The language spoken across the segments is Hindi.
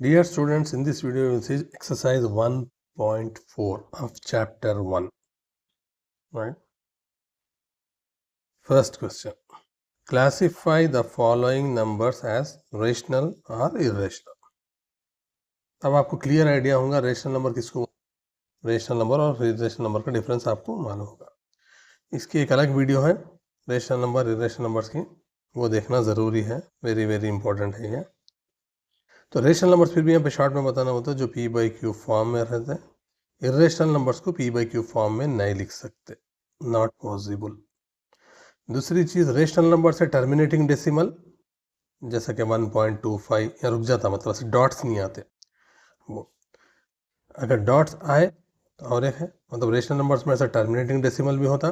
Dear students, in this video we will see exercise 1.4 of chapter 1. Right? First question. Classify the following numbers as rational or irrational. अब आपको क्लियर आइडिया होगा रेशनल नंबर किसको, रेशनल नंबर और इरेशनल नंबर का डिफरेंस आपको मालूम होगा. इसकी एक अलग वीडियो है रेशनल नंबर इरेशनल नंबर्स की, वो देखना ज़रूरी है, वेरी वेरी इंपॉर्टेंट है ये. तो रेशनल नंबर्स फिर भी यहाँ पे शॉर्ट में बताना होता है जो पी बाई क्यू फॉर्म में रहते हैं. इरेशनल नंबर्स को पी बाई क्यू फॉर्म में नहीं लिख सकते, नॉट पॉसिबल. दूसरी चीज़, रेशनल नंबर से टर्मिनेटिंग डेसिमल जैसा कि 1.25 या रुक जाता, मतलब से डॉट्स नहीं आते. वो अगर डॉट्स आए तो और एक है, मतलब रेशनल नंबर्स में ऐसा टर्मिनेटिंग डेसिमल भी होता,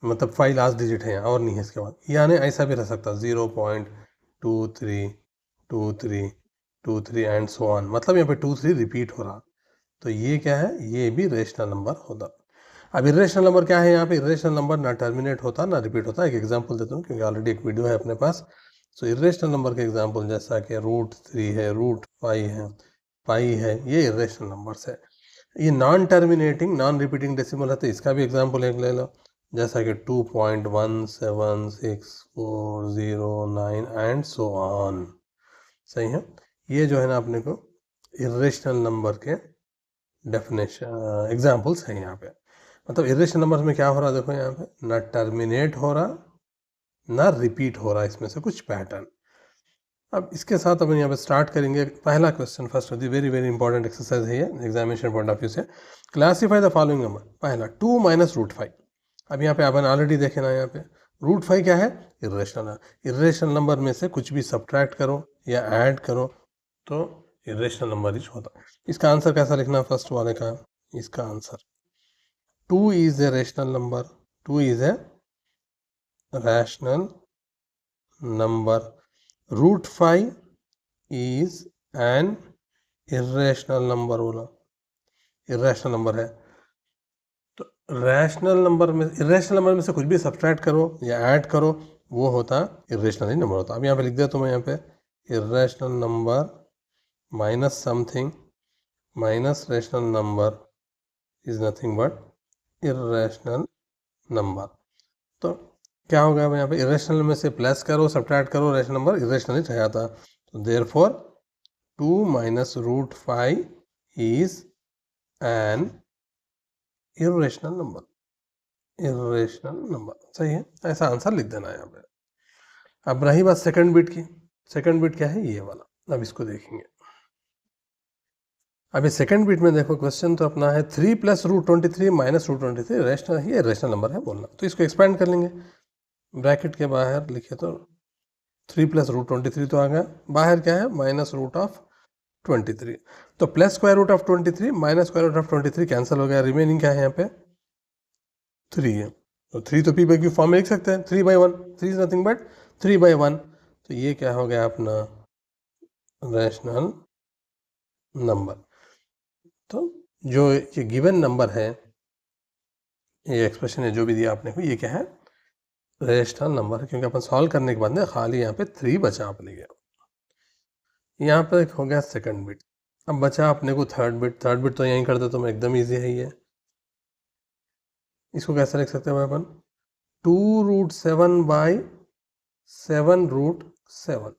मतलब 5 लास्ट डिजिट है और नहीं है इसके बाद, यानी ऐसा भी रह सकता 0.232323 एंड सो ऑन, मतलब यहाँ पे 23 रिपीट हो रहा. तो ये क्या है, ये भी रेशनल नंबर होता. अब इरेशनल नंबर क्या है, यहाँ पे इरेशनल नंबर ना टर्मिनेट होता ना रिपीट होता. एक एग्जांपल देता हूँ क्योंकि ऑलरेडी एक वीडियो है अपने पास. सो इरेशनल नंबर के एग्जांपल जैसा कि √3 है, √5 है, पाई है, ये इरेशनल नंबर्स है. ये non terminating non repeating decimal है, तो इसका भी एग्जाम्पल एक ले लो, जैसा कि 2.1764009 एंड सो ऑन. सही है. ये जो है ना अपने को इरेशनल नंबर के डेफिनेशन एग्जाम्पल्स हैं यहाँ पे. मतलब इरेशनल नंबर्स में क्या हो रहा है, देखो यहाँ पे ना टर्मिनेट हो रहा ना रिपीट हो रहा, इसमें से कुछ पैटर्न. अब इसके साथ अपन यहाँ पे स्टार्ट करेंगे. पहला क्वेश्चन फर्स्ट होती है, वेरी वेरी इंपॉर्टेंट एक्सरसाइज है ये एग्जामिनेशन पॉइंट ऑफ व्यू से. Classify the following number. पहला 2 माइनस √5. अब यहाँ पे अपन ऑलरेडी देखे ना, यहाँ पे √5 क्या है, इरेशनल है. इरेशनल नंबर में से कुछ भी सब्ट्रैक्ट करो या ऐड करो तो इरेशनल नंबर ही होता. इसका आंसर कैसा लिखना, फर्स्ट वाले का, इसका answer 2 is a rational number. 2 is a rational number. √5 is an irrational number. बोला irrational number है. तो रैशनल नंबर में, इरेशनल नंबर में से कुछ भी सब्ट्रैक्ट करो या ऐड करो वो होता इरेशनल ही नंबर होता. अब यहाँ पे लिख दिया तो मैं यहाँ पे irrational number minus something minus rational number is nothing but irrational number. तो क्या होगा यहाँ पे, इरेशनल में से प्लस करो सब्ट्रैक्ट करो, रेशनल नंबर इरेशनल ही रह जाता. तो therefore 2 minus √5 is an irrational number. Irrational number सही है, ऐसा आंसर लिख देना यहाँ पे. अब रही बात सेकंड बिट की. सेकंड बिट क्या है, ये वाला. अब इसको देखेंगे. अभी सेकंड बिट में देखो, क्वेश्चन तो अपना है 3 + √23 माइनस √23 रेशनल, ये रेशनल नंबर है बोलना. तो इसको एक्सपेंड कर लेंगे, ब्रैकेट के बाहर लिखे तो 3 + √23 तो आ गया, बाहर क्या है -√23. तो plus square root of 23 minus square root of 23 cancel हो गया, रिमेनिंग क्या है यहाँ पे 3 है. तो 3 तो पी बाई क्यू फॉर्म में लिख सकते हैं, 3/1. 3 इज नथिंग बट 3/1. तो ये क्या हो गया अपना रेशनल नंबर. तो जो ये गिवन नंबर है, ये एक्सप्रेशन है जो भी दिया आपने को, ये क्या है रेशनल नंबर है, क्योंकि अपन सॉल्व करने के बाद ना खाली यहाँ पे 3 बचा अपने गया. यहाँ पे हो गया सेकंड बिट. अब बचा अपने को थर्ड बिट. थर्ड बिट तो यहीं कर दे तो मैं एकदम इजी है ये. इसको कैसे लिख सकते हैं अपन, 2√7/7√7.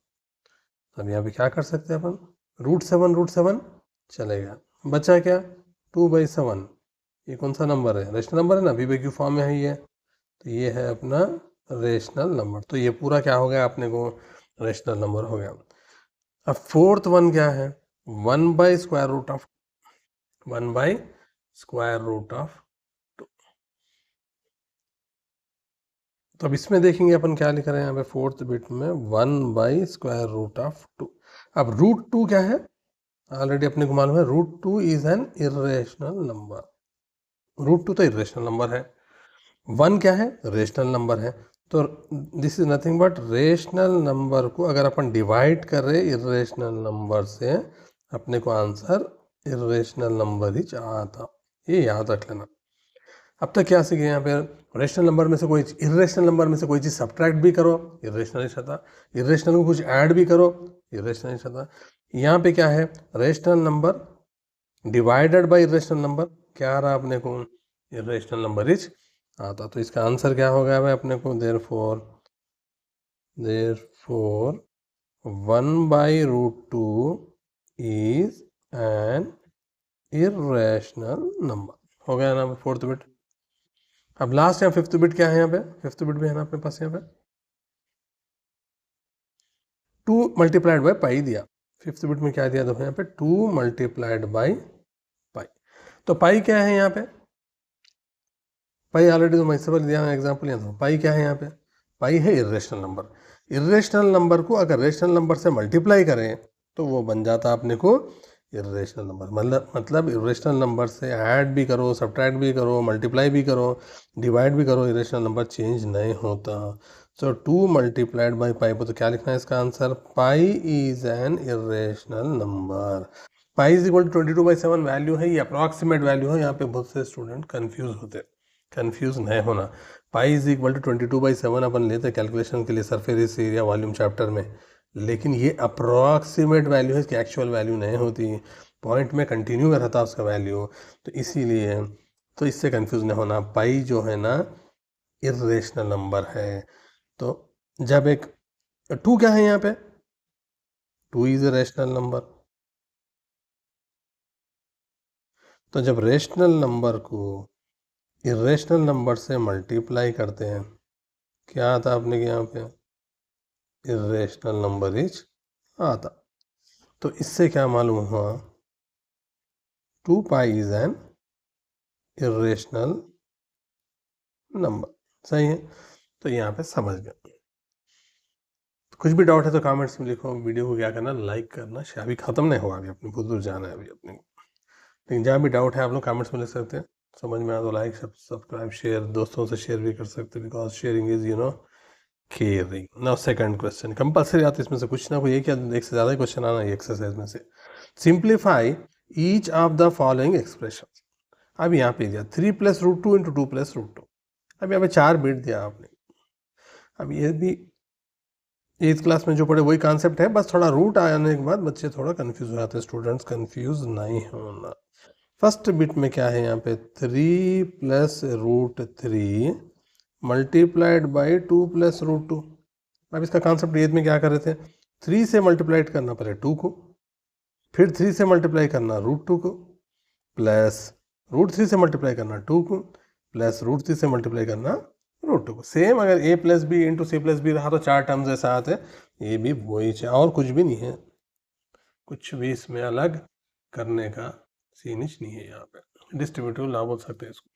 अब यहाँ पे क्या कर सकते हैं अपन, √7 चलेगा. बचा क्या 2/7. ये कौन सा नंबर है, रेशनल नंबर है ना, पी बाई क्यू फॉर्म में है ये. तो ये है अपना रेशनल नंबर. तो ये पूरा क्या हो गया अपने को रेशनल नंबर हो गया. अब फोर्थ वन क्या है, 1/√2. तो अब इसमें देखेंगे अपन क्या लिख रहे हैं यहाँ पे फोर्थ बिट में 1/√2. अब √2 क्या है, ऑलरेडी अपने को मालूम है, √2 इज एन इरेशनल नंबर. √2 तो इरेशनल नंबर है. 1 क्या है, रेशनल नंबर है. तो this is nothing but rational number को अगर अपन डिवाइड कर रहे इरेशनल नंबर से, अपने को आंसर इरेशनल नंबर ही आता. ये याद रख लेना. अब तक क्या सीखे यहाँ पे, रेशनल नंबर में से कोई इरेशनल नंबर में से कोई चीज़ सब्ट्रैक्ट भी करो, इरेशनल ही रहता. इरेशनल को कुछ ऐड भी करो, इरेशनल ही रहता. यहाँ पे क्या है, rational number divided by irrational number, क्या आ रहा अपने को, इरेशनल नंबर इज आता। तो इसका आंसर क्या हो गया भाई अपने को, therefore 1/√2 is an irrational number, हो गया ना फोर्थ बिट। अब लास्ट यहाँ फिफ्थ बिट क्या है, यहाँ पे फिफ्थ बिट भी है ना अपने पास, यहाँ पे 2 मल्टीप्लाइड बाई पाई दिया। फिफ्थ बिट में क्या दिया, देखो यहाँ पे 2 मल्टीप्लाइड बाई पाई। तो पाई क्या है यहाँ पे, पाई ऑलरेडी तो मैं इससे पहले दिया एग्जाम्पल, यहाँ तो पाई क्या है यहाँ पे, पाई है इरेशनल नंबर। इरेशनल नंबर को अगर रेशनल नंबर से मल्टीप्लाई करें तो वो बन जाता अपने को इरेशनल नंबर। मतलब इरेशनल नंबर से ऐड भी करो, सब्ट्रैक्ट भी करो, मल्टीप्लाई भी करो, डिवाइड भी करो, इरेशनल नंबर चेंज नहीं होता। सो 2 मल्टीप्लाइड बाई पाई, तो क्या लिखना है इसका answer, pi is an irrational number. Pi is equal to 22/7 value है, ये अप्रॉक्सीमेट वैल्यू है, यहाँ पे बहुत से स्टूडेंट कंफ्यूज होते हैं, कंफ्यूज नहीं होना। पाई इज इक्वल टू 22/7 अपन लेते कैलकुलेशन के लिए सरफेस एरिया वॉल्यूम चैप्टर में, लेकिन ये अप्रॉक्सीमेट वैल्यू है, इसकी एक्चुअल वैल्यू नहीं होती, पॉइंट में कंटिन्यू रहता है उसका वैल्यू, तो इसीलिए तो इससे कंफ्यूज नहीं होना। पाई जो है ना इरेशनल नंबर है। तो जब एक 2 क्या है यहाँ पे, 2 इज ए रेशनल नंबर। तो जब रेशनल नंबर को इरेशनल नंबर से मल्टीप्लाई करते हैं, क्या आता आपने यहाँ पे, इरेशनल नंबर इज आता। तो इससे क्या मालूम हुआ, 2 पाई इज एन इरेशनल नंबर। सही है, तो यहाँ पे समझ गए। कुछ भी डाउट है तो कमेंट्स में लिखो, वीडियो को क्या करना, लाइक करना, शेयर। अभी खत्म नहीं हुआ, अभी अपने बहुत दूर जाना है अभी अपने को, लेकिन जहाँ भी डाउट है आप लोग कमेंट्स में लिख सकते हैं। समझ में आया तो लाइक सब्सक्राइब शेयर, दोस्तों से शेयर भी कर सकते हैं, because sharing is caring. Now second question compulsory आता है इसमें से कुछ ना कोई, एक या एक से ज़्यादा ही क्वेश्चन आना है एक्सरसाइज में से। Simplify each of the following expression. अब यहाँ पे दिया 3 + √2 × 2 + √2। अब यहाँ पे 4 बिट दिया आपने। अब ये भी 8th क्लास में जो पढ़े वही कॉन्सेप्ट है, बस थोड़ा रूट आने के बाद बच्चे थोड़ा कंफ्यूज हो जाते हैं, स्टूडेंट्स कंफ्यूज नहीं होना। फर्स्ट बिट में क्या है यहाँ पे, 3 + √3 मल्टीप्लाइड बाई 2 + √2। अब इसका कॉन्सेप्ट ये में क्या कर रहे थे, 3 से मल्टीप्लाइड करना पहले 2 को, फिर 3 से मल्टीप्लाई करना √2 को, प्लस √3 से मल्टीप्लाई करना 2 को, प्लस √3 से मल्टीप्लाई करना √2 को। सेम अगर a + b × c + b रहा तो 4 टर्म्स ऐसा आते, ये भी वही है और कुछ भी नहीं है, कुछ भी इसमें अलग करने का सीनिच नहीं है। यहाँ पे डिस्ट्रीब्यूटिव ला बोल सकते हैं इसको।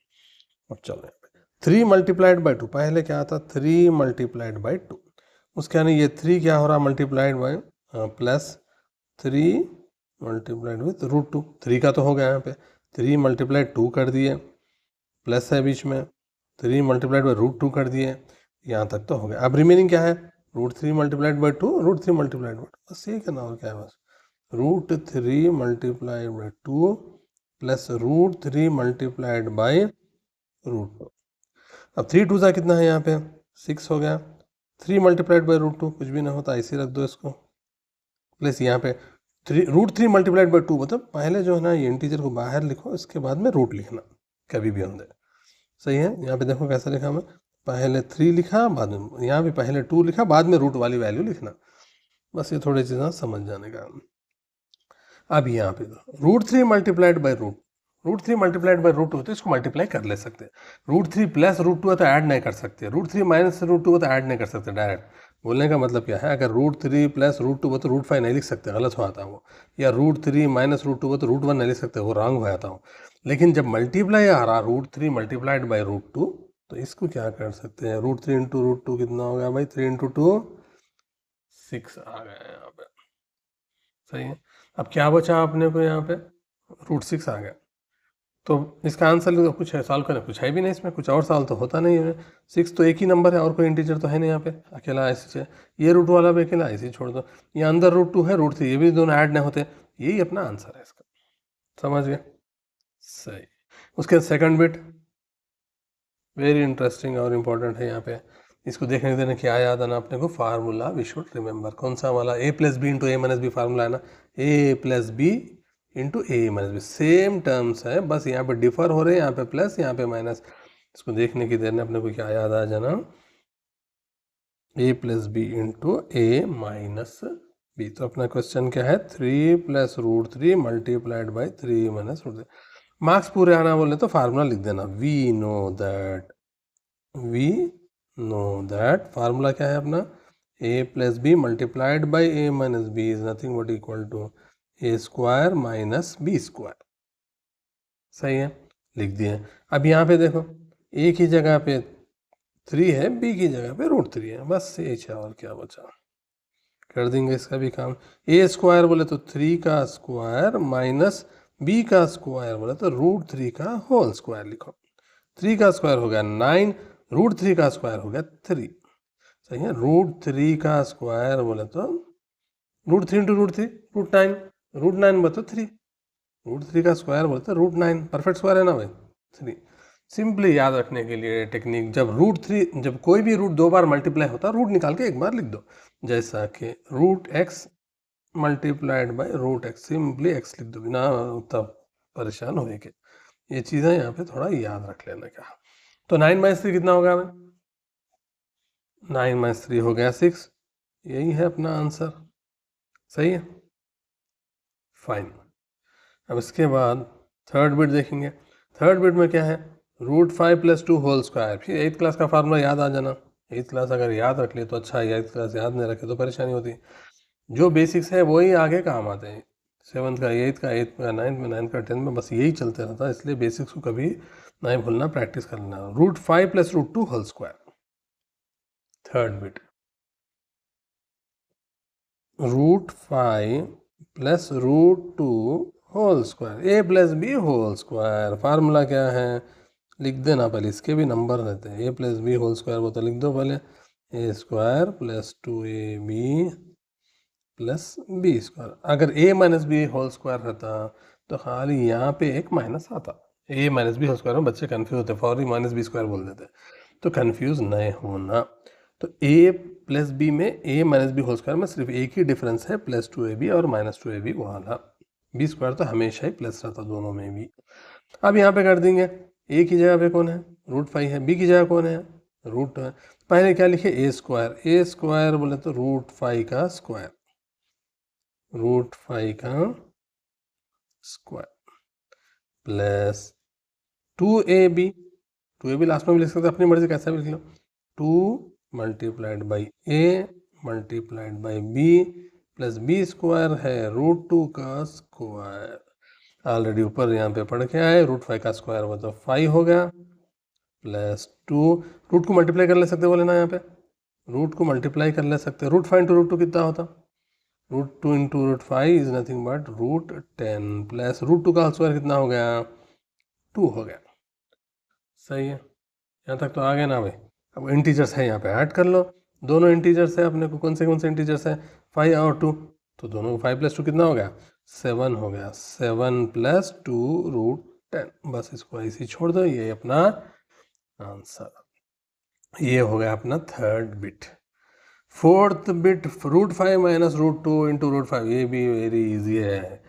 अब चलो यहाँ पे 3 मल्टीप्लाइड बाई 2, पहले क्या आता 3 मल्टीप्लाइड बाई 2, उसके यानी ये 3 क्या हो रहा multiplied by plus 3 multiplied with √2। 3 का तो हो गया यहाँ पे, 3 मल्टीप्लाइड 2 कर दिए, प्लस है बीच में, 3 मल्टीप्लाइड बाई √2 कर दिए, यहाँ तक तो हो गया। अब रिमेनिंग क्या है, √3 मल्टीप्लाइड बाई 2, √3 मल्टीप्लाइड बाई 2, बस ये करना और क्या है, बस √3 multiplied by 2 plus √3 multiplied by √2। अब 3 2 कितना है यहाँ पे 6 हो गया, 3 मल्टीप्लाइड बाई √2 कुछ भी ना होता, ऐसे रख दो इसको, प्लस यहाँ पे √3 मल्टीप्लाइड बाई 2, मतलब पहले जो है ना ये इंटीजर को बाहर लिखो, इसके बाद में रूट लिखना कभी भी अंदर। सही है, यहाँ पे देखो कैसा लिखा मैं, पहले 3 लिखा, बाद में यहाँ भी पहले 2 लिखा, बाद में रूट वाली वैल्यू लिखना, बस ये थोड़ी चीज़ें समझ जाने का। अब यहाँ पे √3 मल्टीप्लाइड बाई √3 मल्टीप्लाइड बाई √2 तो इसको मल्टीप्लाई कर ले सकते हैं। √3 + √2 है तो ऐड नहीं कर सकते, √3 - √2 है तो ऐड नहीं कर सकते डायरेक्ट। बोलने का मतलब क्या है, अगर √3 + √2 हो तो √5 नहीं लिख सकते, गलत हो आता वो, या √3 - √2 हो तो √1 नहीं लिख सकते, वो रॉन्ग हो जाता हो। लेकिन जब मल्टीप्लाई आ रहा √3 मल्टीप्लाइड बाई √2 तो इसको क्या कर सकते हैं, √3 × √2 कितना हो गया भाई, 3 × 2 6 आ गया यहाँ पे। सही है, अब क्या बचा अपने को यहाँ पे, √6 आ गया। तो इसका आंसर तो कुछ है, सॉल्व करना कुछ है भी नहीं इसमें, कुछ और सॉल्व तो होता नहीं है। 6 तो एक ही नंबर है और कोई इंटीजर तो है नहीं यहाँ पे, अकेला ऐसे है, ये रूट वाला भी अकेला ऐसे ही छोड़ दो, ये अंदर √2 है, √3 ये भी दोनों ऐड नहीं होते, यही अपना आंसर है इसका। समझ गए, सही। उसके सेकंड बिट वेरी इंटरेस्टिंग और इम्पोर्टेंट है यहाँ पे, इसको देखने के देने क्या याद आना अपने को, फार्मूला वी शुड रिमेंबर, कौन सा वाला, ए plus B into A minus B formula है ना, ए plus B into A minus B, same terms है, बस यहाँ पे डिफर हो रहे हैं, यहाँ पे प्लस यहाँ पे माइनस। इसको देखने की देर में अपने को क्या याद आ जाना, A plus B into A minus B. तो अपना क्वेश्चन क्या है, 3 plus root 3 multiplied by 3 minus root 3। Marks पूरे आना बोले तो फार्मूला लिख देना, वी नो दैट फार्मूला क्या है अपना, A plus B multiplied by A minus B is nothing but equal to A square minus B square. सही है, लिख दिए। अब यहाँ पे देखो, ए की जगह पे 3 है, बी की जगह पे रूट 3 है, बस ये है, और क्या बचा, कर देंगे इसका भी काम। ए स्क्वायर बोले तो 3 का स्क्वायर माइनस बी का स्क्वायर बोले तो रूट 3 का होल स्क्वायर लिखो। 3 का स्क्वायर हो गया 9, रूट 3 का स्क्वायर हो गया 3। सही है, रूट 3 का स्क्वायर बोले तो root 3 into root 3 root 9, root 9 बोले तो 3, रूट 3 का स्क्वायर बोले तो रूट 9, परफेक्ट स्क्वायर है ना भाई 3। सिंपली याद रखने के लिए टेक्निक, जब कोई भी रूट 2 बार मल्टीप्लाई होता है, रूट निकाल के एक बार लिख दो, जैसा कि root X multiplied by root X, simply X लिख दो बिना तब परेशान होने के। ये चीज़ें यहाँ पे थोड़ा याद रख लेना क्या। तो 9 माइनस 3 कितना होगा हमें, 9 माइनस 3 हो गया 6, यही है अपना आंसर। सही है, फाइन। अब इसके बाद थर्ड बिट देखेंगे। थर्ड बिट में क्या है, रूट 5 प्लस 2 होल स्क्वायर। फिर 8th क्लास का फार्मूला याद आ जाना, 8th क्लास अगर याद रख ले तो अच्छा है, 8th क्लास याद नहीं रखे तो परेशानी होती है। जो बेसिक्स है वही आगे काम आते हैं, 7th का 8th का 8th का 9th में 9th का 10th में, बस यही चलते रहता है, इसलिए बेसिक्स को कभी नहीं भूलना, प्रैक्टिस करना। Root 5 plus root 2 whole square, third bit, root 5 plus root 2 whole square, A plus B whole square. Formula क्या है, लिख देना पहले, इसके भी नंबर रहते हैं, A plus B whole square वो तो लिख दो पहले, A square plus 2ab plus B square. अगर A minus B whole square रहता तो खाली यहाँ पे एक माइनस आता, A minus B whole square में बच्चे कन्फ्यूज होते, फौरी माइनस बी स्क्वायर बोल देते, तो कन्फ्यूज नहीं होना। तो ए प्लस बी में ए माइनस बी होल स्क्वायर में सिर्फ एक ही डिफरेंस है, प्लस 2ab और माइनस 2ab वाला, बी स्क्वायर तो हमेशा ही प्लस रहता दोनों में भी। अब यहाँ पे कर देंगे, ए की जगह पे कौन है, रूट 5 है, बी की जगह कौन है, रूट है। पहले क्या लिखे, ए स्क्वायर, ए स्क्वायर बोले तो रूट 5 का स्क्वायर, रूट 5 का square plus 2ab, 2ab last में भी लिख सकते अपनी मर्जी कैसा भी लिख लो, 2 multiplied by A multiplied by B plus B square है रूट 2 का स्क्वायर। ऑलरेडी ऊपर यहाँ पे पढ़ के आए, रूट 5 का स्क्वायर वो तो 5 हो गया, प्लस 2, रूट को मल्टीप्लाई कर ले सकते बोले ना, यहाँ पे रूट को मल्टीप्लाई कर ले सकते, रूट 5 इंटू रूट 2 कितना होता, root 2 into root 5 is nothing but root 10 plus root 2 का स्क्वायर कितना हो गया, 2 हो गया। सही है, यहाँ तक तो आ गया ना भाई। अब इंटीजर्स है यहाँ पे ऐड कर लो, दोनों इंटीजर्स है अपने को, कौन से इंटीजर्स है, 5 और 2, तो दोनों 5 प्लस 2 कितना हो गया, 7 हो गया, 7 प्लस 2 रूट 10, बस इसको ऐसे ही छोड़ दो, ये अपना आंसर। ये हो गया अपना third bit. Fourth bit, root 5 minus root 2 into root 5, ये भी वेरी इजी है,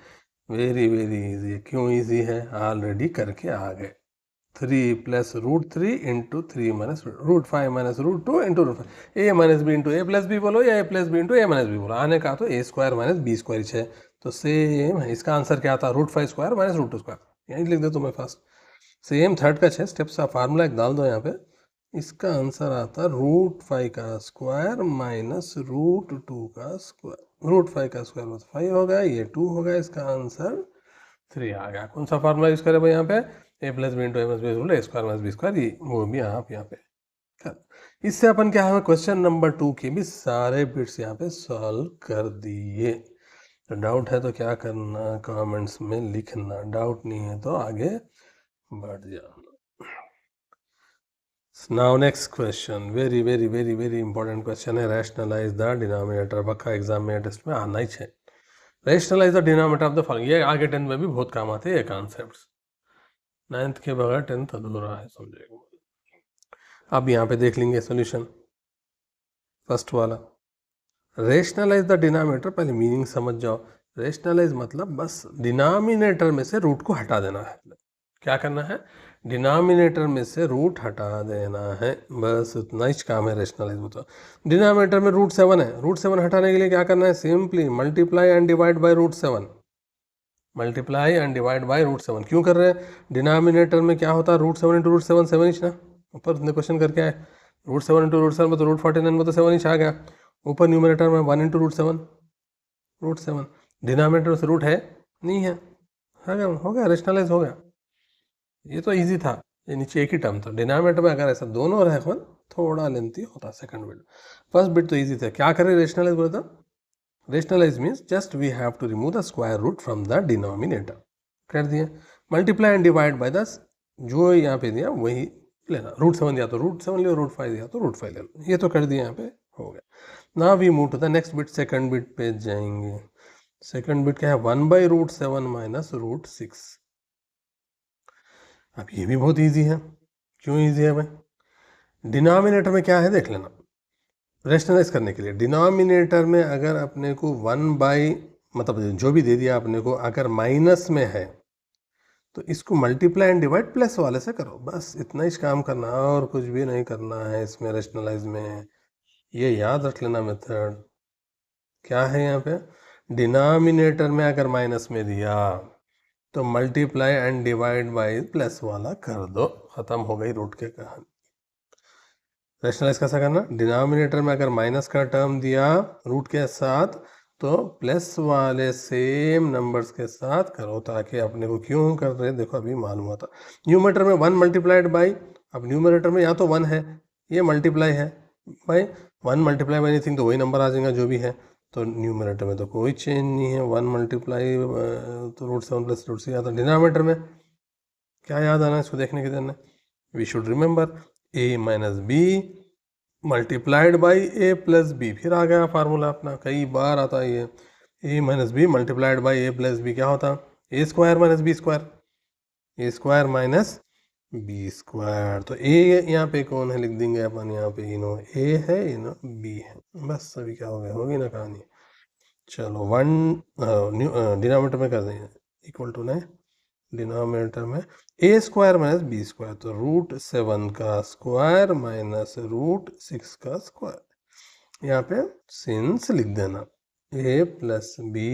वेरी इजी है। क्यों इजी है, ऑलरेडी करके आ गए, 3 plus root 3 into 3 minus root 5 minus root 2 into root 5, A minus B into A plus B बोलो या A plus B into A minus B बोलो, आने का तो A square minus B square है, तो सेम है। इसका आंसर क्या था, रूट 5 स्क्वायर माइनस रूट 2 स्क्वायर, यही लिख दो तुम्हें फास्ट। सेम थर्ड का 6 स्टेप्स का फार्मूला एक डाल दो यहाँ पे, इसका आंसर आता रूट 5 का स्क्वायर माइनस रूट 2 का स्क्वायर, रूट 5 का स्क्वायर मतलब 5 हो गया, ये 2 हो गया, इसका आंसर 3 आ गया। कौन सा फार्मूला यूज करें भाई यहाँ पे, ए plus B into A minus B rule, A square minus B square, वो भी आप यहाँ पे कर। इससे अपन क्या है, क्वेश्चन नंबर 2 के भी सारे बिट्स यहाँ पे सॉल्व कर दिए। तो डाउट है तो क्या करना, कमेंट्स में लिखना, डाउट नहीं है तो आगे बढ़ जाना। Now next question, very important question है, rationalize the denominator। पक्का एग्जाम में टेस्ट में आना ही चाहिए, rationalize the denominator of the following। ये आगे 10th में भी बहुत काम आते हैं ये कॉन्सेप्ट्स, 9th के बगैर 10th अधूरा है समझेगा। अब यहाँ पे देख लेंगे सोल्यूशन। फर्स्ट वाला। रेशनलाइज द डिनोमिनेटर, पहले मीनिंग समझ जाओ। रेशनलाइज मतलब बस डिनोमिनेटर में से रूट को हटा देना है। क्या करना है? डिनोमिनेटर में से रूट हटा देना है, बस उतना ही काम है रेशनलाइज में। तो डिनोमिनेटर में रूट 7 है, रूट 7 हटाने के लिए क्या करना है? Simply multiply and divide by root 7। Multiply and divide by root 7 क्यों कर रहे हैं? डिनोमिनेटर में क्या होता है? रूट 7 इंटू रूट 7, 7 इंच ना। ऊपर उसने क्वेश्चन करके आए रूट 7 इंटू रूट 7 में तो रूट 49 में तो 7 इंच आ गया। ऊपर न्यूमिनेटर में 1 इंटू रूट 7, रूट 7। डिनोमिनेटर से रूट है नहीं है, हो गया रेशनलाइज हो गया। ये तो इजी था, ये नीचे एक ही टर्म था। डिनोमिनेटर में अगर ऐसा दोनों रहे थोड़ा लेंथी होता सेकंड बिट। फर्स्ट बिट तो इजी था। क्या करें रेशनलाइज बोला था? Rationalise means just we have to remove the square root from the denominator. कर दिया। मल्टीप्लाई एंड डिवाइड बाय 10, जो यहाँ पे दिया वही लेना। रूट 7 दिया तो रूट 7 ले, रूट 5 दिया तो रूट 5 लेना। ये तो कर दिया, यहाँ पे हो गया। Now we move to the next bit, second bit पे जाएंगे। सेकंड बिट क्या है? 1 बाई रूट 7 माइनस रूट 6। अब ये भी बहुत इजी है। क्यों इजी है भाई? डिनोमिनेटर में क्या है देख लेना, रेशनलाइज करने के लिए। डिनोमिनेटर में अगर अपने को 1 बाई मतलब जो भी दे दिया अपने को, अगर माइनस में है तो इसको मल्टीप्लाई एंड डिवाइड प्लस वाले से करो, बस इतना ही काम करना, और कुछ भी नहीं करना है इसमें रेशनलाइज में। ये याद रख लेना मेथड। क्या है यहाँ पे? डिनोमिनेटर में अगर माइनस में दिया तो multiply and divide bye plus वाला कर दो, खत्म हो गई रूट के कहानी। रेशनलाइज कैसा करना? डिनोमिनेटर में अगर माइनस का टर्म दिया रूट के साथ तो प्लस वाले सेम नंबर्स के साथ करो, ताकि अपने को क्यों कर रहे देखो अभी मालूम होता। न्यूमरेटर में 1 मल्टीप्लाइड बाई, अब न्यूमरेटर में या तो 1 है, ये मल्टीप्लाई है बाई 1 मल्टीप्लाई बाई एनीथिंग तो वही नंबर आ जाएगा जो भी है। तो न्यूमरेटर में तो कोई चेंज नहीं है, 1 मल्टीप्लाई तो रूट 7 प्लस रूट 6 आता। डिनोमिनेटर में क्या याद आना है इसको देखने के दिन? We should remember A minus B multiplied by A plus B. फिर आ गया फार्मूला अपना, कई बार आता है ये। A minus B multiplied by A plus B क्या होता? A square minus B square, A square minus B square. तो ए यहाँ पे कौन है लिख देंगे अपन, यहाँ पे इनो ए है इनो बी है, बस सभी क्या हो गया, होगी ना कहानी। चलो 1 डिनोमिनेटर में कर देंगे इक्वल टू ना, डिनोमिनेटर में ए स्क्वायर माइनस बी स्क्वायर, तो रूट 7 का स्क्वायर माइनस रूट 6 का स्क्वायर। यहाँ पे सिंस लिख देना A plus B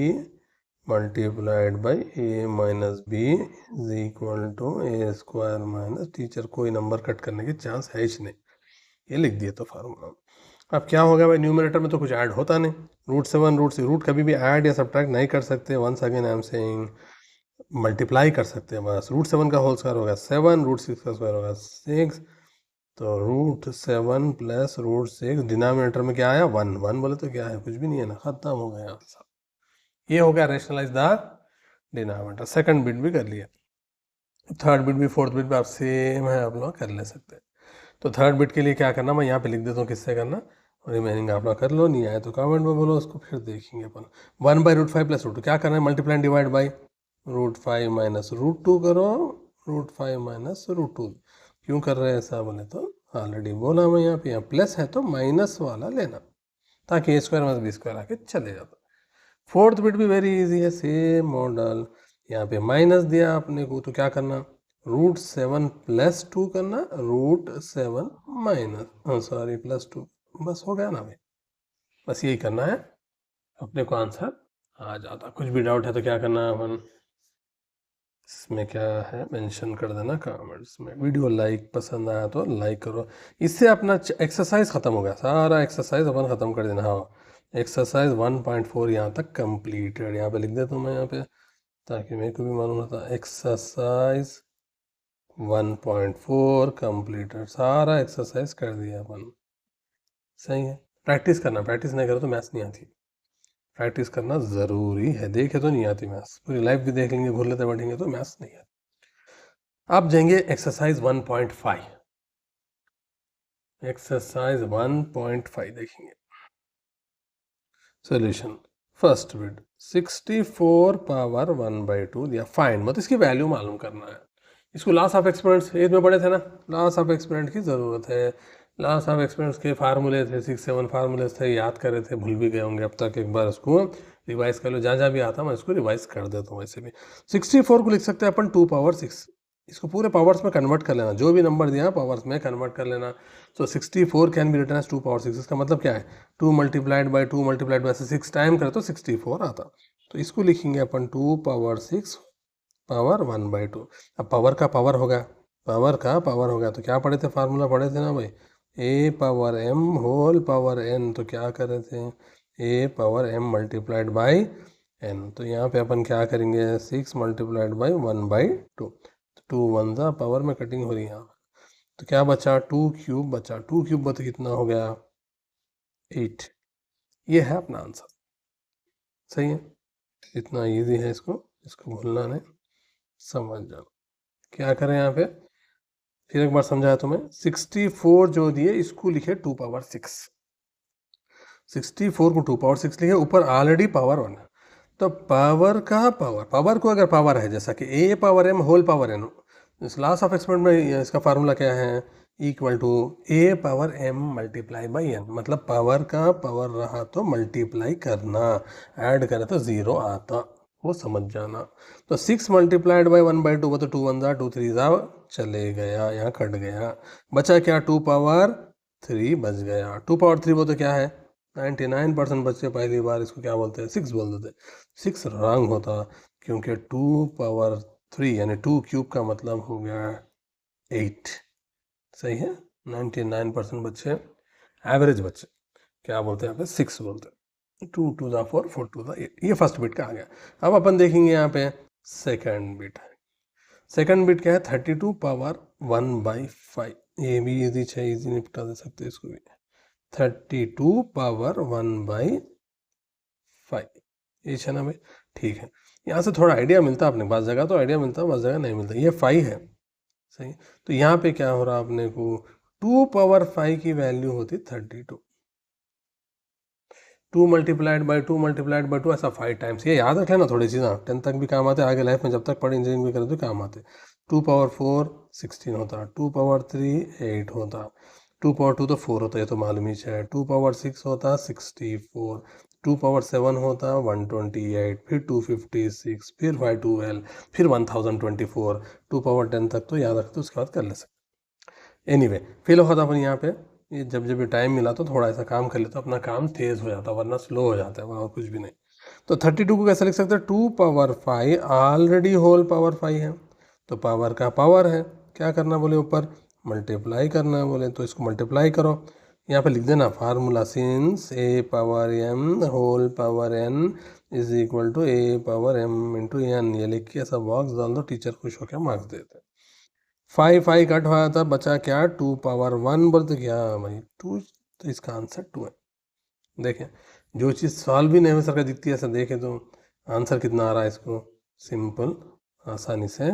multiplied by A minus B is equal to A square minus, teacher कोई नंबर कट करने की चांस है ही नहीं, ये लिख दिया तो फार्मूला। अब क्या होगा भाई? न्यूमरेटर में तो कुछ ऐड होता नहीं, रूट 7 रूट 6, रूट कभी भी ऐड या सब्ट्रैक्ट नहीं कर सकते। Once again I am saying multiply कर सकते हैं बस। रूट 7 का होल स्क्वायर होगा 7, रूट 6 का स्क्वायर होगा 6, तो रूट 7 प्लस रूट 6। डिनोमिनेटर में क्या आया? 1, 1 बोले तो क्या है? कुछ भी नहीं है ना, खत्म हो गया। ये हो गया rationalise the denominator. Second bit भी कर लिया, थर्ड बिट भी फोर्थ बिट भी आप सेम है, आप लोग कर ले सकते हैं। तो थर्ड बिट के लिए क्या करना, मैं यहाँ पे लिख देता हूँ किससे करना, और रिमेनिंग आप लोग कर लो, नहीं आए तो कमेंट में बोलो, उसको फिर देखेंगे अपन। 1 बाई रूट 5 प्लस रूट 2 क्या करना है? Multiply and divide by root 5 minus root 2 करो, रूट 5 माइनस रूट 2। क्यों कर रहे हैं ऐसा बोले तो ऑलरेडी बोला मैं, यहाँ पे यहाँ प्लस है तो माइनस वाला लेना, ताकि ए स्क्वायर माइनस बी स्क्वायर आके चले जाता। फोर्थ बिट भी वेरी इजी है, सेम मॉडल। यहाँ पे माइनस दिया आपने को तो क्या करना? रूट 7 प्लस 2 करना, रूट 7 माइनस सॉरी प्लस 2, बस हो गया ना भाई, बस यही करना है, अपने को आंसर आ जाता। कुछ भी डाउट है तो क्या करना है अपन, इसमें क्या है मेंशन कर देना कमेंट्स में। वीडियो लाइक पसंद आया तो लाइक करो। इससे अपना एक्सरसाइज ख़त्म हो गया, सारा एक्सरसाइज अपन ख़त्म कर देना। हाँ, एक्सरसाइज 1.4 यहाँ तक कंप्लीटेड। यहाँ पे लिख देता हूँ मैं यहाँ पे, ताकि मेरे को भी मालूम रहता। एक्सरसाइज 1.4 कंप्लीटेड, सारा एक्सरसाइज कर दिया अपन। सही है, प्रैक्टिस करना, प्रैक्टिस नहीं करो तो मैथ्स नहीं आती। प्रैक्टिस करना ज़रूरी है, देखे तो नहीं आती मैथ्स, पूरी लाइफ भी देख लेंगे, घूर लेते बैठेंगे तो मैथ्स नहीं आती। अब जाएंगे एक्सरसाइज 1.5। एक्सरसाइज 1.5 देखेंगे। सॉल्यूशन, फर्स्ट बिट 64 पावर 1/2 दिया, फाइंड मतलब इसकी वैल्यू मालूम करना है। इसको लॉस ऑफ एक्सपेरेंट्स एज में पढ़े थे ना, लॉस ऑफ एक्सपेरेंट की ज़रूरत है। लास्ट ऑफ एक्सपेरिमेंट्स के फार्मूले थे, 6-7 फार्मूले थे, याद कर रहे थे, भूल भी गए होंगे अब तक, एक बार उसको रिवाइज कर लो, जहाँ जहाँ भी आता मैं इसको रिवाइज कर देता हूँ। वैसे भी 64 को लिख सकते हैं अपन 2 पावर 6, इसको पूरे पावर्स में कन्वर्ट कर लेना, जो भी नंबर दिया पावर्स में कन्वर्ट कर लेना। So 64 can be written as 2 power 6, इसका मतलब क्या है 2 multiplied by 2 multiplied by 6 time करे तो 64 आता। तो इसको लिखेंगे अपन 2 पावर 6 पावर 1/2। अब पावर का पावर होगा, पावर का पावर होगा, तो क्या पढ़े थे, फार्मूला पढ़े थे ना भाई, A power M whole power N, तो क्या कर रहे थे A power M multiplied by N. तो यहाँ पे अपन क्या करेंगे 6 मल्टीप्लाइड बाई 1/2, 2 1 ज़ा पावर में कटिंग हो रही है यहाँ, तो क्या बचा 2 क्यूब बचा, 2 क्यूब बता कितना हो गया 8। ये है अपना आंसर, सही है, इतना इजी है, इसको भूलना नहीं, समझ जाना। क्या करें यहाँ पे, फिर एक बार समझाया तुम्हें, 64 जो दिए इसको लिखे 2 पावर 6, 64 को 2 पावर 6 लिखे, ऊपर ऑलरेडी पावर 1 है, तो पावर का पावर, पावर को अगर पावर है जैसा कि A power M whole power N, इस लास्ट ऑफ एक्सपेरिमेंट में इसका फार्मूला क्या है, equal to A power M multiply by N, मतलब पावर का पावर रहा तो मल्टीप्लाई करना, ऐड करे तो 0 आता, वो समझ जाना। तो 6 मल्टीप्लाइड बाई 1/2, तो 2 1 ज़ा 2 3 ज़ा चले गया, यहाँ कट गया, बचा क्या 2 पावर 3 बच गया, 2 पावर 3 वो तो क्या है 99% बच्चे पहली बार इसको क्या बोलते हैं 6 बोल देते, 6 रॉन्ग होता, क्योंकि 2 पावर 3 यानी 2 क्यूब का मतलब हो गया 8, सही है। 99% बच्चे, एवरेज बच्चे क्या बोलते हैं यहाँ पे 6 बोलते हैं, 2 2 ज़ा 4 4 2 ज़ा 8, ये फर्स्ट बिट का आ गया। अब अपन देखेंगे यहाँ पे सेकंड बिट है, सेकंड बिट क्या है 32 पावर 1/5, ये भी इजी है, इजी निपटा दे सकते हैं इसको भी, 32 पावर 1/5, ये है ना भाई, ठीक है। यहाँ से थोड़ा आइडिया मिलता है अपने, पास जगह तो आइडिया मिलता है, पास जगह नहीं मिलता, ये 5 है, सही। तो यहाँ पे क्या हो रहा अपने को 2 पावर 5 की वैल्यू होती 32, 2 मल्टीप्लाइड बाई 2 मल्टीप्लाइड बाई 2, ऐसा 5 टाइम्स, ये याद रख लेना, थोड़ी चीज़ें 10 तक भी काम आते, आगे लाइफ में जब तक पढ़े इंजीनियरिंग भी करें तो काम आते। 2 पावर 4 16 होता, 2 पावर 3 8 होता, 2 पावर 2 तो 4 होता, ये तो मालूम ही है, 2 पावर 6 होता 64, 2 पावर 7 होता 128, फिर 256, फिर 512, फिर 1024, 2 पावर 10 तक तो याद रखते, उसके बाद कर ले सकते। एनीवे फेल होता अपन यहाँ पे, ये जब जब भी टाइम मिला तो थोड़ा ऐसा काम कर लेता, अपना काम तेज़ हो जाता, वरना स्लो हो जाता है, वहाँ कुछ भी नहीं। तो 32 को कैसे लिख सकते हैं 2 पावर 5, ऑलरेडी होल पावर 5 है, तो पावर का पावर है, क्या करना बोले ऊपर मल्टीप्लाई करना बोले, तो इसको मल्टीप्लाई करो, यहाँ पे लिख देना formula, since A power M whole power N is equal to A power M into N, ये लिख के ऐसा बॉक्स डाल दो, टीचर खुश होकर मार्क्स देते हैं। 5 कट हुआ था, बचा क्या 2 पावर 1 बोलते क्या भाई 2, तो इसका आंसर 2 है। देखें जो चीज़ सॉल्व भी नहीं हो सका दिखती है, ऐसा देखें तो आंसर कितना आ रहा है, इसको सिंपल आसानी से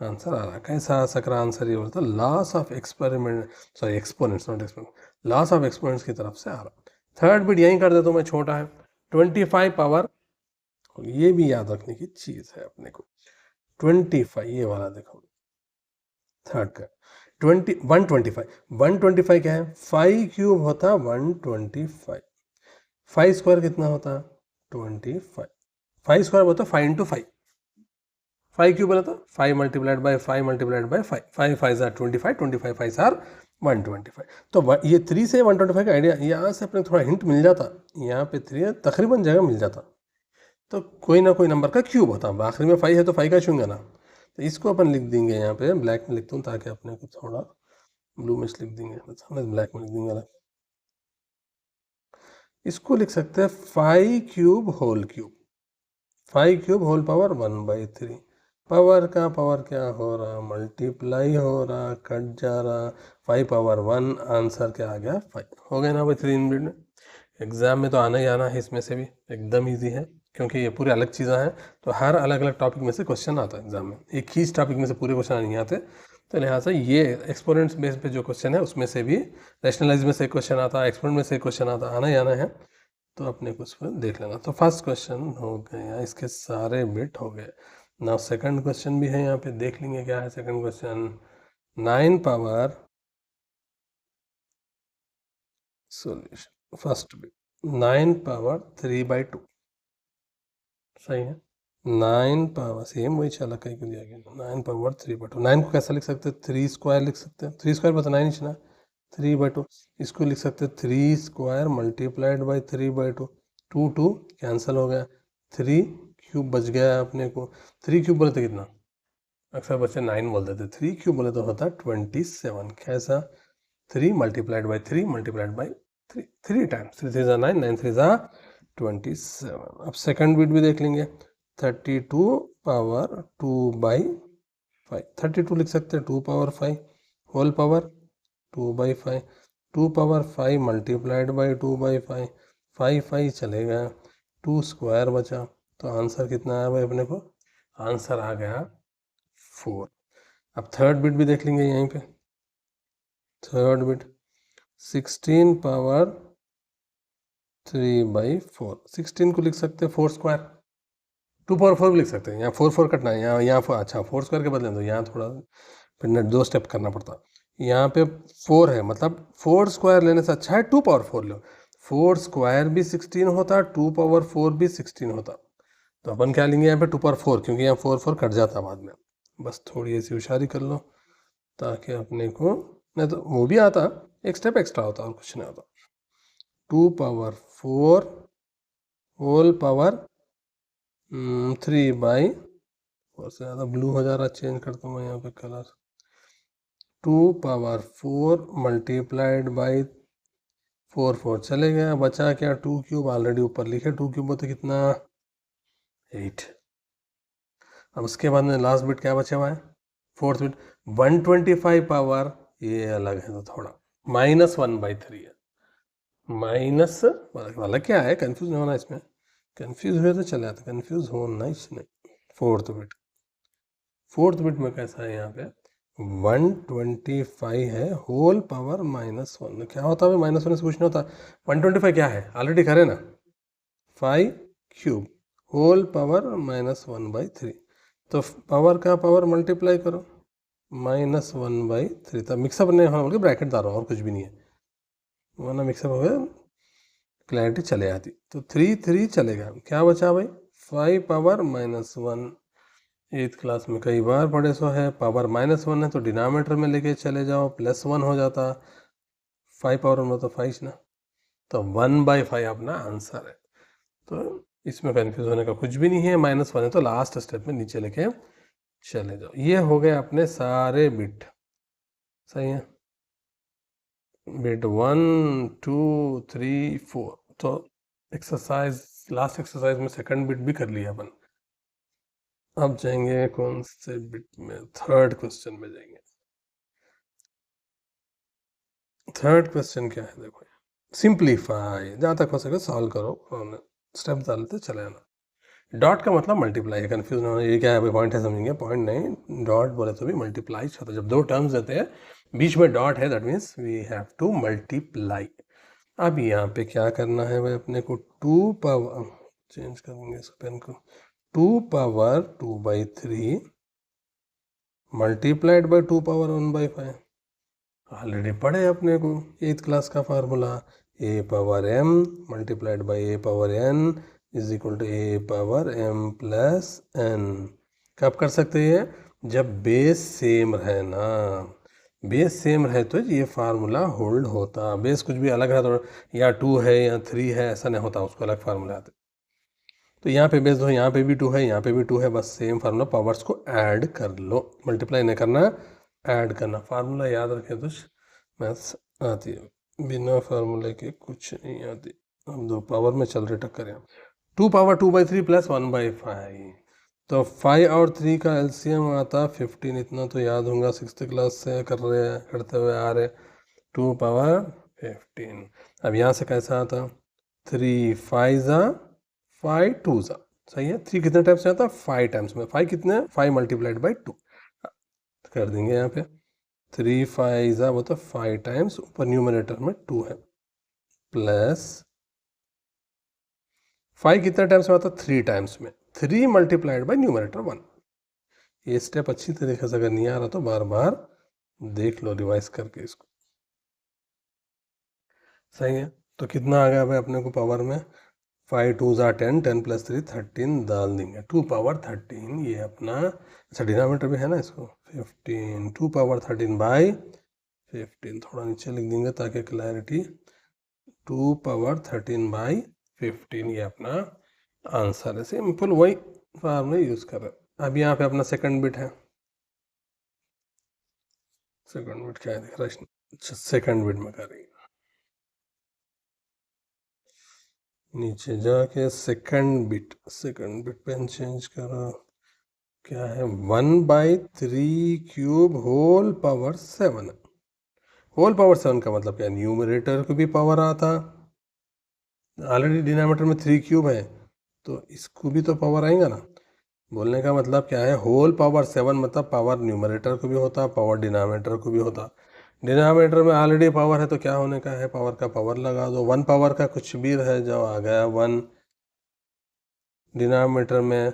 आंसर आ रहा है। कैसा आ सक रहा आंसर, ये बोलता loss of experiment, sorry exponents not experiment, loss of exponents की तरफ से आ रहा। थर्ड बिट यहीं कर देता हूँ मैं, छोटा है 25 पावर, ये भी याद रखने की चीज़ है अपने को, 25 ये वाला देखो, थर्ड का 125 क्या है 5 क्यूब होता 125, 5 स्क्वायर कितना होता 25, 5 स्क्वायर होता 5 इंटू 5, 5 क्यूब बोला था 5 multiplied by 5 multiplied by 5, 5 5 are 25, 25 5 are 125। तो ये 3 से 125 का आइडिया यहाँ से अपने थोड़ा हिंट मिल जाता, यहाँ पे 3 तकरीबन जगह मिल जाता, तो कोई ना कोई नंबर का क्यूब होता, आखिरी में 5 है तो 5 का छूंगा ना, तो इसको अपन लिख देंगे यहाँ पे, ब्लैक में लिखता हूँ ताकि अपने को थोड़ा, ब्लू में लिख देंगे, ब्लैक में लिख देंगे अलग, इसको लिख सकते हैं 5 cube whole cube, 5 cube whole power 1/3, power का पावर क्या हो रहा मल्टीप्लाई हो रहा, कट जा रहा, 5 पावर 1, आंसर क्या आ गया 5, हो गया ना भाई 3 मिनट में। एग्जाम में तो आना ही आना है, इसमें से भी एकदम ईजी है, क्योंकि ये पूरी अलग चीज़ें हैं, तो हर अलग अलग टॉपिक में से क्वेश्चन आता है एग्जाम में, एक ही टॉपिक में से पूरे क्वेश्चन नहीं आते, तो लिहाजा ये एक्सपोनेंट्स बेस पे जो क्वेश्चन है उसमें से भी, रैशनलाइज में से क्वेश्चन आता है, एक्सपोनेंट में से क्वेश्चन आता, आना ही आना है, तो अपने को उसमें देख लेना। तो फर्स्ट क्वेश्चन हो गया, इसके सारे बिट हो गए ना। सेकंड क्वेश्चन भी है यहाँ पे, देख लेंगे क्या है second question, 9 power solution first bit 9 power 3/2 सही है। 9 पावर सेम वही चला कहीं को दिया गया 9 पावर 3/2। 9 को कैसा लिख सकते हैं 3 स्क्वायर लिख सकते हैं 3 स्क्वायर बता 9 इंच ना 3/2 इसको लिख सकते हैं 3 स्क्वायर मल्टीप्लाइड बाई 3/2 2 कैंसिल हो गया 3 क्यूब बच गया अपने को 3 क्यूब बोले तो कितना अक्सर बच्चे 9 बोल देते 3 क्यूब बोले तो होता 27 कैसा 3 multiplied by 3 multiplied by 3 times 3 3 जा 9 9 3 जा 27। अब सेकंड बिट भी देख लेंगे 32 पावर 2/5 32 लिख सकते हैं 2 power 5 whole power 2/5 2 power 5 multiplied by 2/5 5 5 चलेगा 2 स्क्वायर बचा तो आंसर कितना आया भाई अपने को आंसर आ गया 4। अब थर्ड बिट भी देख लेंगे यहीं पे थर्ड बिट 16 पावर 3/4 16 को लिख सकते हैं 4 स्क्वायर 2 पावर 4 भी लिख सकते हैं यहाँ 4 4 कटना है यहाँ अच्छा 4 स्क्वायर के बदले तो यहाँ थोड़ा फिर 2 स्टेप करना पड़ता यहाँ पे 4 है मतलब 4 स्क्वायर लेने से अच्छा है 2 पावर 4 लो 4 स्क्वायर भी 16 होता 2 पावर 4 भी 16 होता तो अपन क्या लेंगे यहाँ पे 2 पावर 4 क्योंकि यहाँ 4 4 कट जाता बाद में बस थोड़ी ऐसी होशियारी कर लो ताकि अपने को नहीं तो वो भी आता एक स्टेप एक्स्ट्रा होता और कुछ नहीं होता 2 पावर 4 होल पावर 3/4 से ज़्यादा ब्लू हो जा रहा चेंज करता हूँ मैं यहाँ पे कलर 2 पावर 4 मल्टीप्लाइड बाई 4 4 चले गया बचा क्या 2 क्यूब ऑलरेडी ऊपर लिखे 2 क्यूब तो कितना 8। अब उसके बाद में लास्ट बिट क्या बचा हुआ है फोर्थ बिट 125 पावर ये अलग है तो थोड़ा -1/3 है माइनस वाला क्या है कंफ्यूज नहीं होना इसमें कंफ्यूज हुए तो चले आता कंफ्यूज होना ही नहीं। फोर्थ बिट में कैसा है यहाँ पे 125 है होल पावर -1 क्या होता है -1 से कुछ नहीं होता 125 क्या है ऑलरेडी करे ना 5 क्यूब होल पावर -1/3 तो पावर का पावर मल्टीप्लाई करो -1/3 तब मिक्सअप नहीं होना बोल के ब्रैकेट डाल रहा हूँ और कुछ भी नहीं है वरना मिक्सअप हो गया क्लैरिटी चले आती तो 3 3 चलेगा क्या बचा भाई 5 पावर -1 8th क्लास में कई बार पढ़े सो है पावर -1 है तो डिनोमिनेटर में लेके चले जाओ +1 हो जाता 5 पावर में तो 5 ना तो 1/5 अपना आंसर है तो इसमें कंफ्यूज होने का कुछ भी नहीं है -1 है तो लास्ट स्टेप में नीचे लेके चले जाओ ये हो गए अपने सारे बिट सही है बिट 1 2 3 4 तो एक्सरसाइज लास्ट एक्सरसाइज में सेकंड बिट भी कर लिया अपन अब जाएंगे कौन से बिट में थर्ड क्वेश्चन में जाएंगे थर्ड क्वेश्चन क्या है देखो सिंप्लीफाई जहाँ तक हो सके सॉल्व करो स्टेप डालते चले जाना डॉट का मतलब मल्टीप्लाई है कंफ्यूज ना होना ये क्या है पॉइंट है समझेंगे पॉइंट नहीं डॉट बोले तो भी मल्टीप्लाई होता है जब दो टर्म्स देते हैं बीच में डॉट है that means we have to multiply अब यहाँ पे क्या करना है भाई अपने को 2 पावर चेंज करेंगे इस पेन को 2 power 2/3 multiplied by 2 power 1/5 already पढ़े अपने को 8th क्लास का formula a power m multiplied by a power n is equal to a power m plus n कब कर सकते हैं जब बेस सेम रहे ना बेस सेम रहे तो ये फार्मूला होल्ड होता बेस कुछ भी अलग है तो या 2 है या 3 है ऐसा नहीं होता उसको अलग फार्मूला आते तो यहाँ पे बेस दो यहाँ पे भी 2 है यहाँ पे भी 2 है बस सेम फार्मूला पावर्स को ऐड कर लो मल्टीप्लाई नहीं करना ऐड करना फार्मूला याद रखें तो मैथ्स आती है बिना फार्मूले के कुछ नहीं आती हम दो पावर में चल रहे टक्कर यहाँ 2 पावर 2/3 प्लस 1/5 तो 5 और 3 का एलसीएम आता 15 इतना तो याद होगा 6th क्लास से करते हुए आ रहे 2 पावर 15 अब यहाँ से कैसा आता 3 5 जा 5 2 जा सही है 3 कितने टाइम्स में आता 5 टाइम्स में 5 कितने 5 मल्टीप्लाइड बाई 2 कर देंगे यहाँ पे 3 5 जा वो तो 5 टाइम्स ऊपर न्यूमरेटर में 2 है प्लस 5 कितने टाइम्स में आता 3 टाइम्स में 3 मल्टीप्लाइड बाई न्यूमरेटर 1 ये स्टेप अच्छी तरीके से अगर नहीं आ रहा तो बार बार देख लो रिवाइज करके इसको सही है। तो कितना आ गया भाई अपने को पावर में, 5 2 ज़ा 10, 10 + 3 13 डाल देंगे, 2 पावर 13 ये अपना। अच्छा डिनोमिनेटर भी है ना इसको, 15 2 पावर 13 बाई 15, थोड़ा नीचे लिख देंगे ताकि क्लैरिटी, 2 पावर 13 बाई 15 ये अपना आंसर है। सिंपल वही फार्मूला यूज़ कर रहे हैं। अब यहाँ पे अपना सेकंड बिट है, सेकंड बिट क्या है दिख रहा है, अच्छा सेकंड बिट में करेंगे, नीचे जाके सेकंड बिट पेन चेंज करो, क्या है 1/3³ होल पावर 7। होल पावर 7 का मतलब क्या, न्यूमरेटर को भी पावर आता, ऑलरेडी डिनोमिनेटर में 3³ है तो इसको भी तो पावर आएगा ना। बोलने का मतलब क्या है, होल पावर 7 मतलब पावर न्यूमरेटर को भी होता, पावर डिनोमिनेटर को भी होता। डिनोमिनेटर में ऑलरेडी पावर है तो क्या होने का है, पावर का पावर लगा दो, 1 पावर का कुछ भी है जो आ गया 1। डिनोमिनेटर में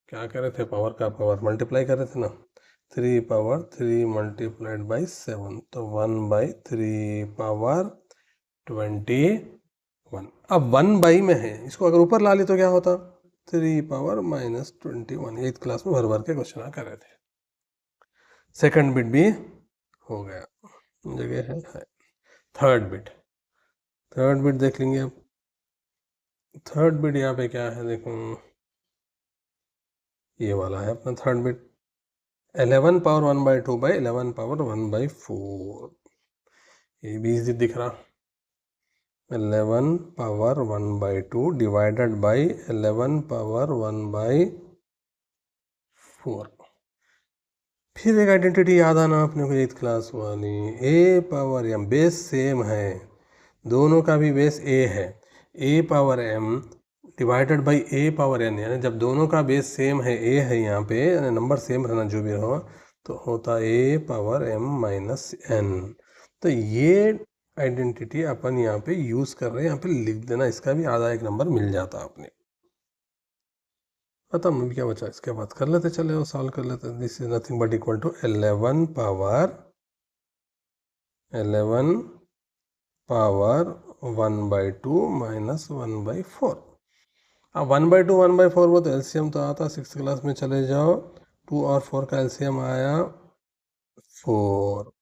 क्या कर रहे थे, पावर का पावर मल्टीप्लाई कर रहे थे ना, 3 पावर 3 मल्टीप्लाइड बाई 7 तो 1/3 पावर 21। अब 1 में है, इसको अगर ऊपर ला ली तो क्या होता, 3 पावर -21। 8th क्लास में भर भर के क्वेश्चन कर रहे थे। सेकंड बिट भी हो गया, जगह है। थर्ड बिट देख लेंगे अब। थर्ड बिट यहाँ पे क्या है देखो, ये वाला है अपना third bit, 11 power 1/2 by 11 power 1/4, ये भी इजी दिख रहा, 11 पावर 1/2 डिवाइडेड बाई 11 पावर 1/4। फिर एक आइडेंटिटी याद आना अपने को 8th क्लास वाली, A power M, base same है, दोनों का भी बेस ए है, A power M divided by A power N, यानी जब दोनों का बेस सेम है, ए है यहाँ पे, यानी नंबर सेम रहना जो भी हो, तो होता ए पावर एम माइनस एन। तो ये आइडेंटिटी अपन यहाँ पे यूज़ कर रहे हैं, यहाँ पे लिख देना, इसका भी आधा एक नंबर मिल जाता अपने। पता मुझे क्या बचा, इसके बाद कर लेते, चले और सॉल्व कर लेते। This is nothing but equal to 11 power 1/2 minus 1/4। अब 1/2 1/4 वो तो एलसीएम तो आता, 6th क्लास में चले जाओ, 2 और 4 का एलसीएम आया 4,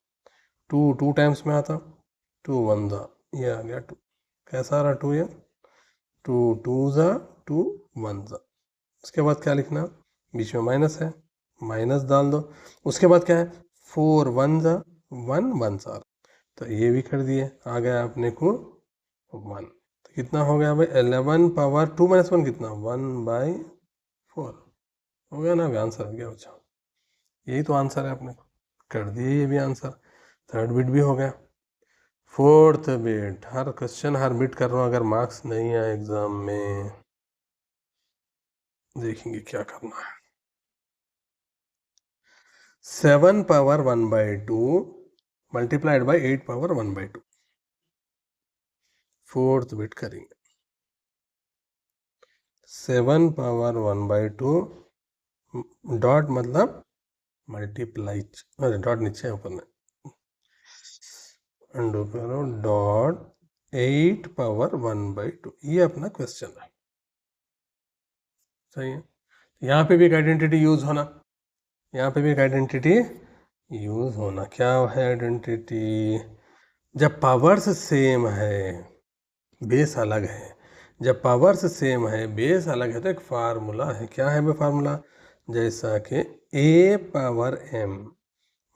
2 टाइम्स में आता, 2 1 ज़ा, ये आ गया 2, कैसा आ रहा 2 ये, 2 2 ज़ा 2 1 ज़ा। उसके बाद क्या लिखना, बीच में माइनस है, माइनस डाल दो। उसके बाद क्या है, 4 1 ज़ा 1 1 ज़ा, तो ये भी कर दिए, आ गया अपने को 1। तो कितना हो गया भाई, 11 पावर 2 - 1 कितना, 1/4 हो गया ना, आंसर क्या बचा, यही तो आंसर है अपने को, कर दिए ये भी आंसर। थर्ड बिट भी हो गया। फोर्थ बिट, हर क्वेश्चन हर बिट कर रहा हूँ, अगर मार्क्स नहीं आए एग्जाम में देखेंगे क्या करना है। 7 power 1/2 multiplied by 8 power 1/2, fourth bit करेंगे। 7 पावर 1/2 डॉट मतलब मल्टीप्लाई, अरे डॉट नीचे ऊपर में, अंडू करो डॉट 8 पावर 1/2, ये अपना क्वेश्चन है। सही है, यहाँ पे भी एक आइडेंटिटी यूज होना, यहाँ पे भी एक आइडेंटिटी यूज होना, क्या है आइडेंटिटी, जब पावर्स सेम है बेस अलग है, जब पावर्स सेम है बेस अलग है तो एक फार्मूला है, क्या है वो फार्मूला, जैसा कि a power m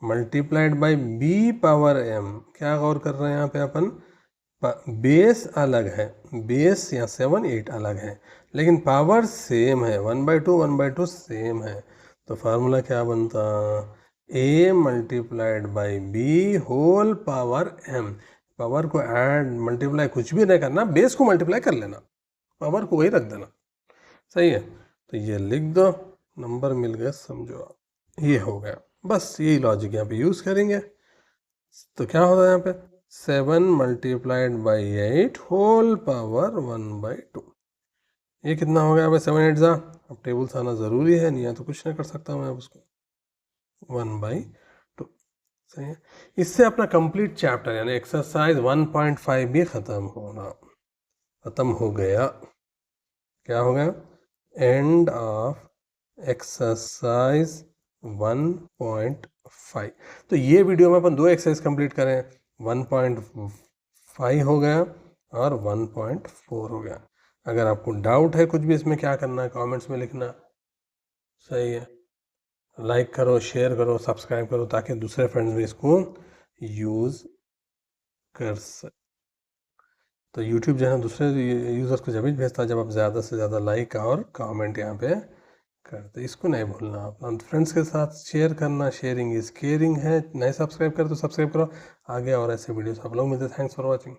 multiplied by b power m, क्या गौर कर रहे हैं यहाँ पे अपन, बेस अलग है, बेस या 7 8 अलग है, लेकिन पावर सेम है, 1/2 1/2 सेम है, तो फार्मूला क्या बनता, a multiplied by b whole power m। Power को ऐड मल्टीप्लाई कुछ भी नहीं करना, बेस को मल्टीप्लाई कर लेना, पावर को वही रख देना। सही है, तो ये लिख दो, नंबर मिल गए समझो आप, ये हो गया। बस यही लॉजिक यहाँ पे यूज़ करेंगे, तो क्या होता है यहाँ पे 7 मल्टीप्लाइड बाई 8 होल पावर 1/2, ये कितना हो गया भाई 7 8 ज़ा, अब टेबल्स आना ज़रूरी है, नहीं है तो कुछ नहीं कर सकता मैं उसको, 1/2 सही है। इससे अपना कंप्लीट चैप्टर यानी एक्सरसाइज 1.5 भी खत्म हो गया। क्या हो गया? End of exercise 1.5। तो ये वीडियो में अपन 2 एक्सरसाइज कंप्लीट करें, 1.5 हो गया और 1.4 हो गया। अगर आपको डाउट है कुछ भी इसमें क्या करना है कमेंट्स में लिखना। सही है, लाइक करो, शेयर करो, सब्सक्राइब करो ताकि दूसरे फ्रेंड्स भी इसको यूज़ कर सकें। तो YouTube जो है ना दूसरे यूज़र्स को जब भी भेजता है जब आप ज़्यादा से ज़्यादा लाइक और कमेंट यहाँ पे करते। इसको नहीं भूलना, आप फ्रेंड्स के साथ शेयर करना, शेयरिंग इज़ केयरिंग है। नहीं सब्सक्राइब कर तो सब्सक्राइब करो, आगे और ऐसे वीडियोस आप लोग मिलते। Thanks for watching.